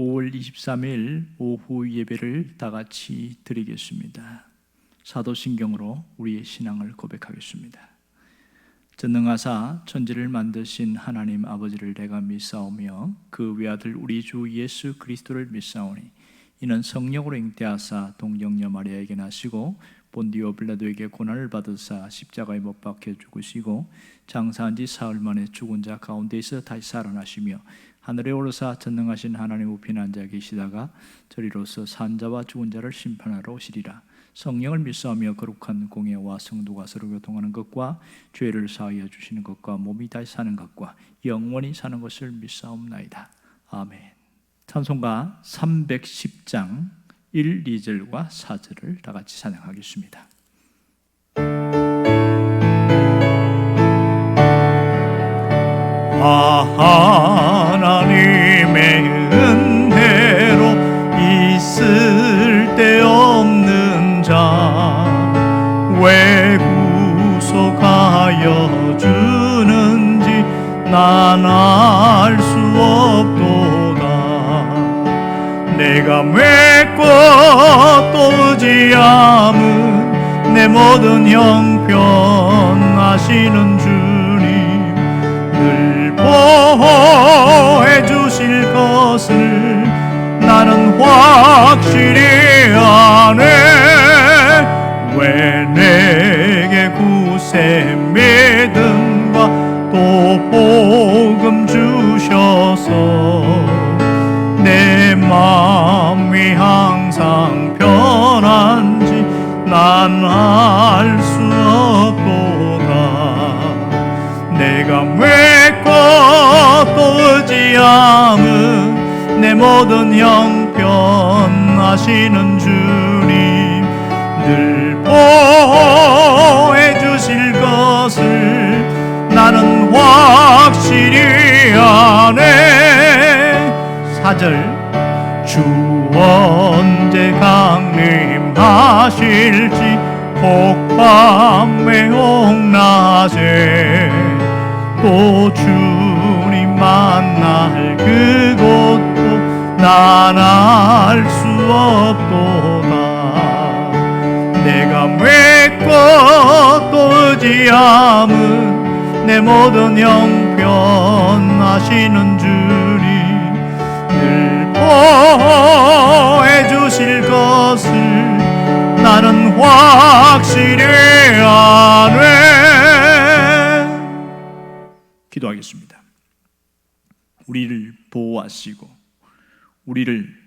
5월 23일 오후 예배를 다 같이 드리겠습니다. 사도신경으로 우리의 신앙을 고백하겠습니다. 전능하사 천지를 만드신 하나님 아버지를 내가 믿사오며 그 외아들 우리 주 예수 그리스도를 믿사오니 이는 성령으로 잉태하사 동정녀 마리아에게 나시고 본디오 빌라도에게 고난을 받으사 십자가에 못 박혀 죽으시고 장사한 지 사흘 만에 죽은 자 가운데서 다시 살아나시며 하늘에 오르사 전능하신 하나님 우편에 앉아 계시다가 저리로서 산자와 죽은 자를 심판하러 오시리라. 성령을 믿사오며 거룩한 공예와 성도가 서로 교통하는 것과 죄를 사하여 주시는 것과 몸이 다시 사는 것과 영원히 사는 것을 믿사옵나이다. 아멘. 찬송가 310장 1, 2절과 4절을 다 같이 찬양하겠습니다. 하나님의 은혜로 있을 데 없는 자 왜 구속하여 주는지 난 알 수 없도다. 내가 맺고 또 의지함은 내 모든 형편하시는 주님 늘 보호해 주실 것을 나는 확실히 아네. 왜 내게 구세 믿음과 또 복음 주셔서 내 마음이 항상 편한지 난 알 수 없도다. 내가 맺고 또 의지함은 내 모든 형편하시는 주님 늘 보호해 주실 것을 나는 확실히 아네. 4절 주 언제 강림하실지 혹밤에 혹낮에 또 주님 만날 그곳도 난 알 수 없도다. 내가 맺고 또 의지함은 내 모든 형편하시는 주님 늘 보호해 주실 것을 나는 확실히 아네. 기도하겠습니다. 우리를 보호하시고 우리를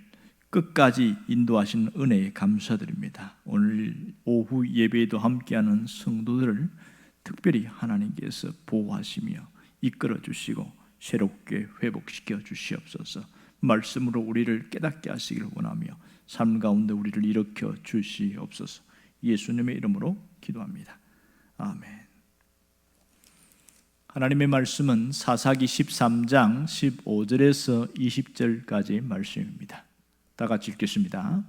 끝까지 인도하시는 은혜에 감사드립니다. 오늘 오후 예배에도 함께하는 성도들을 특별히 하나님께서 보호하시며 이끌어 주시고 새롭게 회복시켜 주시옵소서. 말씀으로 우리를 깨닫게 하시기를 원하며 삶 가운데 우리를 일으켜 주시옵소서. 예수님의 이름으로 기도합니다. 아멘. 하나님의 말씀은 사사기 13장 15절에서 20절까지 말씀입니다. 다 같이 읽겠습니다.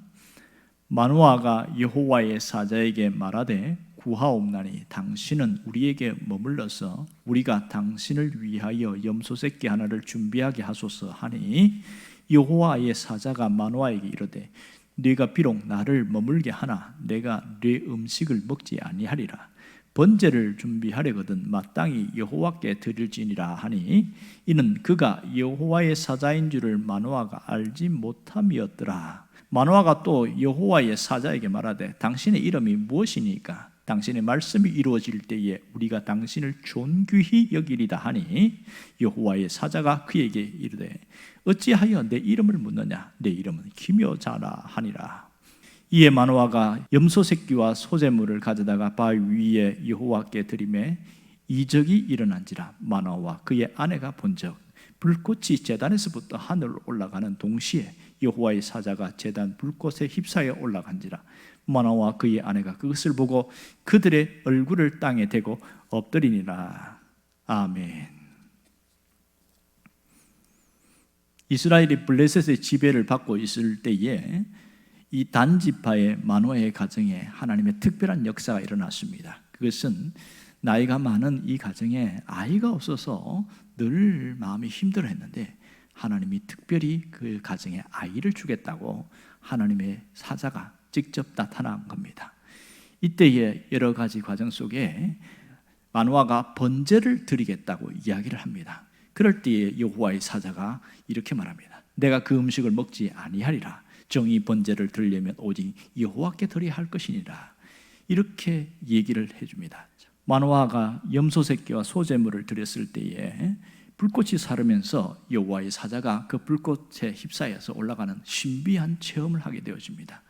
마노아가 여호와의 사자에게 말하되 구하옵나니 당신은 우리에게 머물러서 우리가 당신을 위하여 염소 새끼 하나를 준비하게 하소서 하니 여호와의 사자가 마노아에게 이르되 네가 비록 나를 머물게 하나 내가 네 음식을 먹지 아니하리라. 번제를 준비하려거든 마땅히 여호와께 드릴지니라 하니 이는 그가 여호와의 사자인 줄을 마노아가 알지 못함이었더라. 마노아가 또 여호와의 사자에게 말하되 당신의 이름이 무엇이니까 당신의 말씀이 이루어질 때에 우리가 당신을 존귀히 여기리다 하니 여호와의 사자가 그에게 이르되 어찌하여 내 이름을 묻느냐 내 이름은 기묘자라 하니라. 이에 마노아가 염소 새끼와 소제물을 가져다가 바위 위에 여호와께 드리매 이적이 일어난지라. 마노아와 그의 아내가 본적 불꽃이 제단에서부터 하늘로 올라가는 동시에 여호와의 사자가 제단 불꽃에 휩싸여 올라간지라. 마노아와 그의 아내가 그것을 보고 그들의 얼굴을 땅에 대고 엎드리니라. 아멘. 이스라엘이 블레셋의 지배를 받고 있을 때에 이 단지파의 마노아의 가정에 하나님의 특별한 역사가 일어났습니다. 그것은 나이가 많은 이 가정에 아이가 없어서 늘 마음이 힘들어했는데 하나님이 특별히 그 가정에 아이를 주겠다고 하나님의 사자가 직접 나타난 겁니다. 이때의 여러 가지 과정 속에 마노아가 번제를 드리겠다고 이야기를 합니다. 그럴 때에 여호와의 사자가 이렇게 말합니다. 내가 그 음식을 먹지 아니하리라. 정의 번제를 드리려면 오직 여호와께 드려야 할 것이니라. 이렇게 얘기를 해줍니다. 마노아가 염소 새끼와 소제물을 드렸을 때에 불꽃이 사르면서 여호와의 사자가 그 불꽃에 휩싸여서 올라가는 신비한 체험을 하게 되어집니다.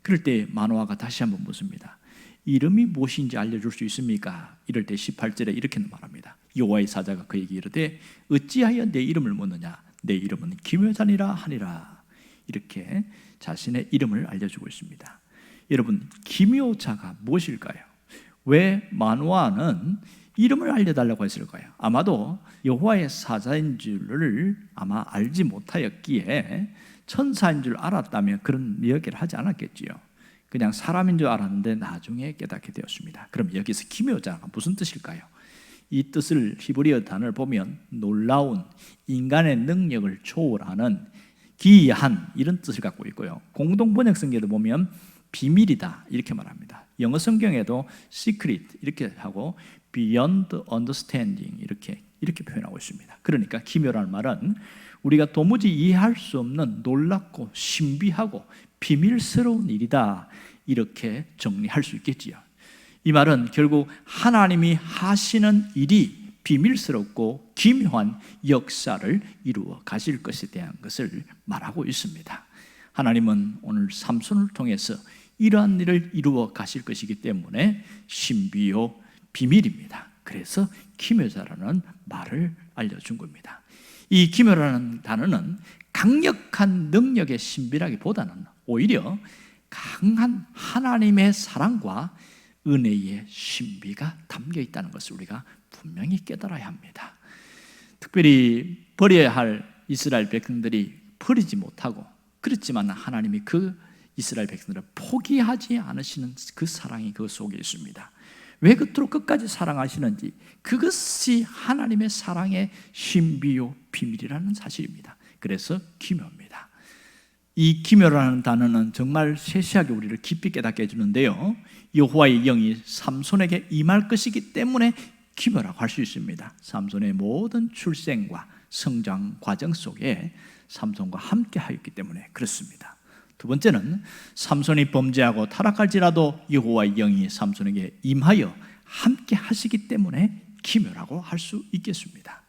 그럴 때 마노아가 다시 한번 묻습니다. 이름이 무엇인지 알려줄 수 있습니까? 이럴 때 18절에 이렇게 말합니다. 여호와의 사자가 그에게 이르되 어찌하여 내 이름을 묻느냐? 내 이름은 기묘자니라 하니라. 이렇게 자신의 이름을 알려주고 있습니다. 여러분, 기묘자가 무엇일까요? 왜 마노아는 이름을 알려달라고 했을까요? 아마도 여호와의 사자인 줄을 아마 알지 못하였기에 천사인 줄 알았다면 그런 이야기를 하지 않았겠지요. 그냥 사람인 줄 알았는데 나중에 깨닫게 되었습니다. 그럼 여기서 기묘자가 무슨 뜻일까요? 이 뜻을 히브리어 단어를 보면 놀라운, 인간의 능력을 초월하는, 기이한 이런 뜻을 갖고 있고요. 공동 번역 성경에도 보면 비밀이다 이렇게 말합니다. 영어 성경에도 secret 이렇게 하고 beyond understanding 이렇게 표현하고 있습니다. 그러니까 기묘라는 말은 우리가 도무지 이해할 수 없는 놀랍고 신비하고 비밀스러운 일이다 이렇게 정리할 수 있겠지요. 이 말은 결국 하나님이 하시는 일이 비밀스럽고 기묘한 역사를 이루어 가실 것에 대한 것을 말하고 있습니다. 하나님은 오늘 삼손을 통해서 이러한 일을 이루어 가실 것이기 때문에 신비요 비밀입니다. 그래서 기묘자라는 말을 알려준 겁니다. 이 기묘라는 단어는 강력한 능력의 신비라기보다는 오히려 강한 하나님의 사랑과 은혜의 신비가 담겨 있다는 것을 우리가 분명히 깨달아야 합니다. 특별히 버려야 할 이스라엘 백성들이 버리지 못하고, 그렇지만 하나님이 그 이스라엘 백성들을 포기하지 않으시는 그 사랑이 그 속에 있습니다. 왜 그토록 끝까지 사랑하시는지, 그것이 하나님의 사랑의 신비요 비밀이라는 사실입니다. 그래서 기묘입니다. 이 기묘라는 단어는 정말 세세하게 우리를 깊이 깨닫게 해주는데요, 여호와의 영이 삼손에게 임할 것이기 때문에 기묘라고 할 수 있습니다. 삼손의 모든 출생과 성장 과정 속에 삼손과 함께 하였기 때문에 그렇습니다. 두 번째는 삼손이 범죄하고 타락할지라도 여호와의 영이 삼손에게 임하여 함께 하시기 때문에 기묘라고 할 수 있겠습니다.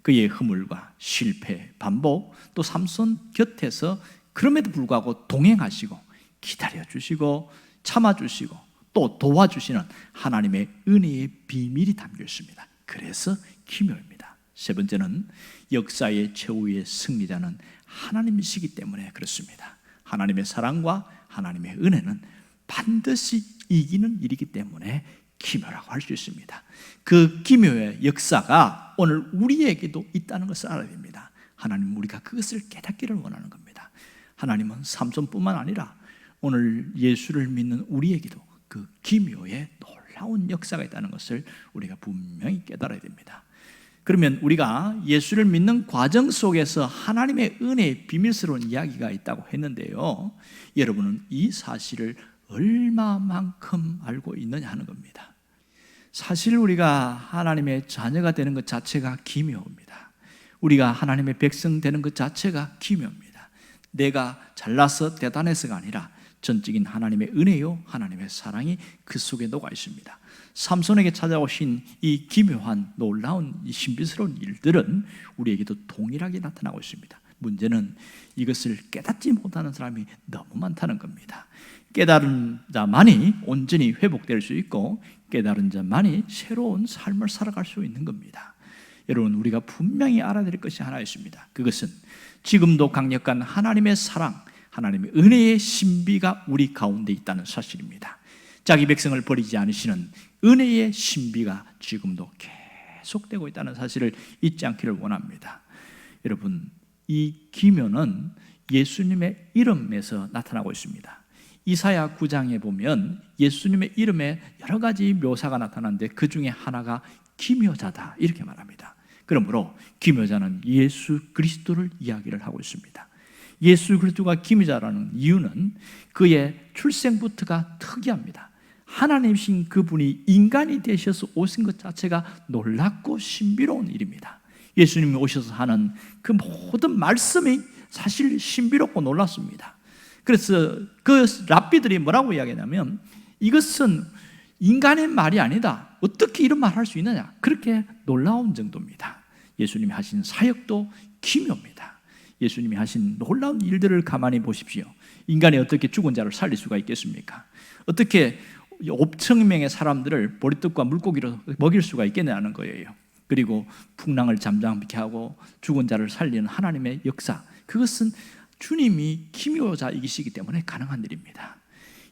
그의 허물과 실패, 반복, 또 삼손 곁에서 그럼에도 불구하고 동행하시고 기다려주시고 참아주시고 또 도와주시는 하나님의 은혜의 비밀이 담겨 있습니다. 그래서 기묘입니다. 세 번째는 역사의 최후의 승리자는 하나님이시기 때문에 그렇습니다. 하나님의 사랑과 하나님의 은혜는 반드시 이기는 일이기 때문에 기묘라고 할 수 있습니다. 그 기묘의 역사가 오늘 우리에게도 있다는 것을 알아야 됩니다. 하나님은 우리가 그것을 깨닫기를 원하는 겁니다. 하나님은 삼손뿐만 아니라 오늘 예수를 믿는 우리에게도 그 기묘의 놀라운 역사가 있다는 것을 우리가 분명히 깨달아야 됩니다. 그러면 우리가 예수를 믿는 과정 속에서 하나님의 은혜의 비밀스러운 이야기가 있다고 했는데요, 여러분은 이 사실을 얼마만큼 알고 있느냐 하는 겁니다. 사실 우리가 하나님의 자녀가 되는 것 자체가 기묘합니다. 우리가 하나님의 백성 되는 것 자체가 기묘합니다. 내가 잘나서 대단해서가 아니라 전적인 하나님의 은혜요, 하나님의 사랑이 그 속에 녹아 있습니다. 삼손에게 찾아오신 이 기묘한 놀라운 이 신비스러운 일들은 우리에게도 동일하게 나타나고 있습니다. 문제는 이것을 깨닫지 못하는 사람이 너무 많다는 겁니다. 깨달은 자만이 온전히 회복될 수 있고 깨달은 자만이 새로운 삶을 살아갈 수 있는 겁니다. 여러분, 우리가 분명히 알아야 될 것이 하나 있습니다. 그것은 지금도 강력한 하나님의 사랑, 하나님의 은혜의 신비가 우리 가운데 있다는 사실입니다. 자기 백성을 버리지 않으시는 은혜의 신비가 지금도 계속되고 있다는 사실을 잊지 않기를 원합니다. 여러분, 이 기묘는 예수님의 이름에서 나타나고 있습니다. 이사야 9장에 보면 예수님의 이름에 여러 가지 묘사가 나타나는데 그 중에 하나가 기묘자다 이렇게 말합니다. 그러므로 기묘자는 예수 그리스도를 이야기를 하고 있습니다. 예수 그리스도가 기묘자라는 이유는 그의 출생부터가 특이합니다. 하나님이신 그분이 인간이 되셔서 오신 것 자체가 놀랍고 신비로운 일입니다. 예수님이 오셔서 하는 그 모든 말씀이 사실 신비롭고 놀랍습니다. 그래서 그 랍비들이 뭐라고 이야기하냐면 이것은 인간의 말이 아니다. 어떻게 이런 말을 할 수 있느냐? 그렇게 놀라운 정도입니다. 예수님이 하신 사역도 기묘입니다. 예수님이 하신 놀라운 일들을 가만히 보십시오. 인간이 어떻게 죽은 자를 살릴 수가 있겠습니까? 어떻게 5천 명의 사람들을 보리떡과 물고기로 먹일 수가 있겠냐는 거예요. 그리고 풍랑을 잠잠케 하고 죽은 자를 살리는 하나님의 역사, 그것은 주님이 기묘자이시기 때문에 가능한 일입니다.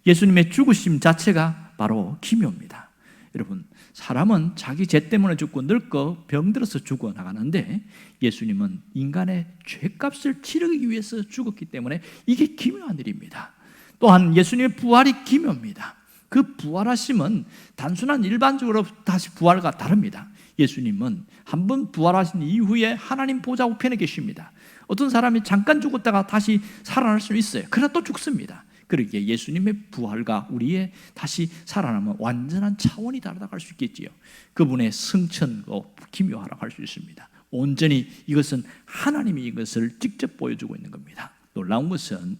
예수님의 죽으심 자체가 바로 기묘입니다. 여러분, 사람은 자기 죄 때문에 죽고 늙고 병들어서 죽어나가는데 예수님은 인간의 죄값을 치르기 위해서 죽었기 때문에 이게 기묘한 일입니다. 또한 예수님의 부활이 기묘입니다. 그 부활하심은 단순한 일반적으로 다시 부활과 다릅니다. 예수님은 한 번 부활하신 이후에 하나님 보좌 우편에 계십니다. 어떤 사람이 잠깐 죽었다가 다시 살아날 수 있어요. 그러나 또 죽습니다. 그러기에 예수님의 부활과 우리의 다시 살아나면 완전한 차원이 다르다고 할 수 있겠지요. 그분의 승천도 기묘하라고 할 수 있습니다. 온전히 이것은 하나님이 이것을 직접 보여주고 있는 겁니다. 놀라운 것은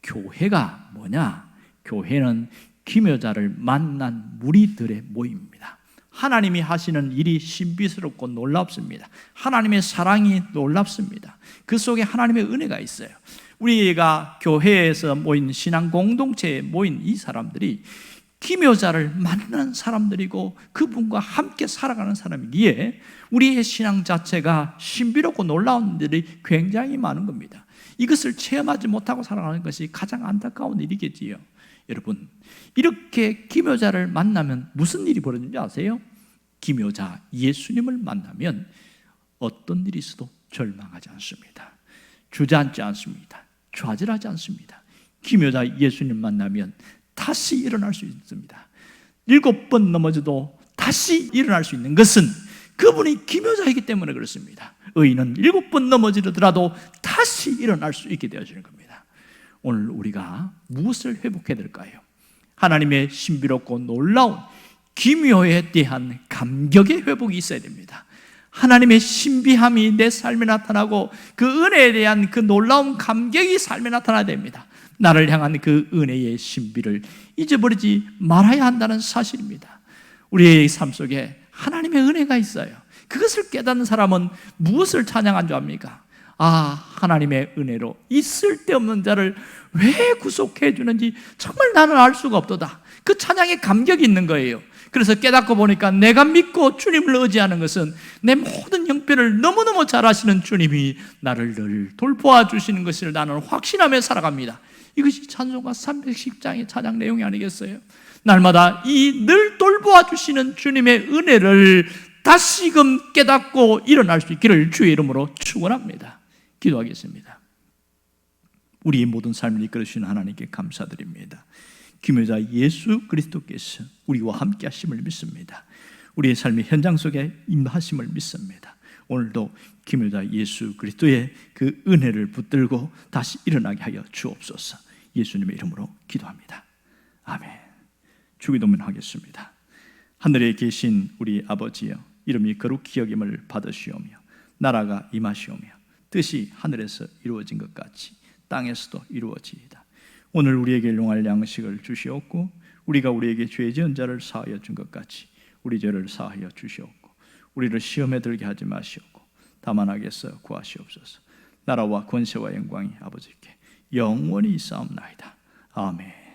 교회가 뭐냐? 교회는 기묘자를 만난 무리들의 모임입니다. 하나님이 하시는 일이 신비스럽고 놀랍습니다. 하나님의 사랑이 놀랍습니다. 그 속에 하나님의 은혜가 있어요. 우리가 교회에서 모인 신앙 공동체에 모인 이 사람들이 기묘자를 만나는 사람들이고 그분과 함께 살아가는 사람이기에 우리의 신앙 자체가 신비롭고 놀라운 일이 굉장히 많은 겁니다. 이것을 체험하지 못하고 살아가는 것이 가장 안타까운 일이겠지요. 여러분, 이렇게 기묘자를 만나면 무슨 일이 벌어지는지 아세요? 기묘자 예수님을 만나면 어떤 일이 있어도 절망하지 않습니다. 주저앉지 않습니다. 좌절하지 않습니다. 기묘자 예수님 만나면 다시 일어날 수 있습니다. 7번 넘어져도 다시 일어날 수 있는 것은 그분이 기묘자이기 때문에 그렇습니다. 의인은 7번 넘어지더라도 다시 일어날 수 있게 되어지는 겁니다. 오늘 우리가 무엇을 회복해야 될까요? 하나님의 신비롭고 놀라운 기묘에 대한 감격의 회복이 있어야 됩니다. 하나님의 신비함이 내 삶에 나타나고 그 은혜에 대한 그 놀라운 감격이 삶에 나타나야 됩니다. 나를 향한 그 은혜의 신비를 잊어버리지 말아야 한다는 사실입니다. 우리의 삶 속에 하나님의 은혜가 있어요. 그것을 깨닫는 사람은 무엇을 찬양한 줄 압니까? 하나님의 은혜로 이 쓸데없는 자를 왜 구속해 주는지 정말 나는 알 수가 없도다. 그 찬양에 감격이 있는 거예요. 그래서 깨닫고 보니까 내가 믿고 주님을 의지하는 것은 내 모든 형편을 너무너무 잘 아시는 주님이 나를 늘 돌보아 주시는 것을 나는 확신하며 살아갑니다. 이것이 찬송가 310장의 찬양 내용이 아니겠어요? 날마다 이 늘 돌보아 주시는 주님의 은혜를 다시금 깨닫고 일어날 수 있기를 주의 이름으로 축원합니다. 기도하겠습니다. 우리의 모든 삶을 이끌으시는 하나님께 감사드립니다. 기묘자 예수 그리스도께서 우리와 함께 하심을 믿습니다. 우리의 삶의 현장 속에 임하심을 믿습니다. 오늘도 기묘자 예수 그리스도의 그 은혜를 붙들고 다시 일어나게 하여 주옵소서. 예수님의 이름으로 기도합니다. 아멘. 주기도문 하겠습니다. 하늘에 계신 우리 아버지여, 이름이 거룩히 여김을 받으시오며 나라가 임하시오며 뜻이 하늘에서 이루어진 것 같이 땅에서도 이루어지이다. 오늘 우리에게 일용할 양식을 주시옵고 우리가 우리에게 죄 지은 자를 사하여 준 것 같이 우리 죄를 사하여 주시옵고 우리를 시험에 들게 하지 마시옵고 다만 악에서 구하시옵소서. 나라와 권세와 영광이 아버지께 영원히 있사옵나이다. 아멘.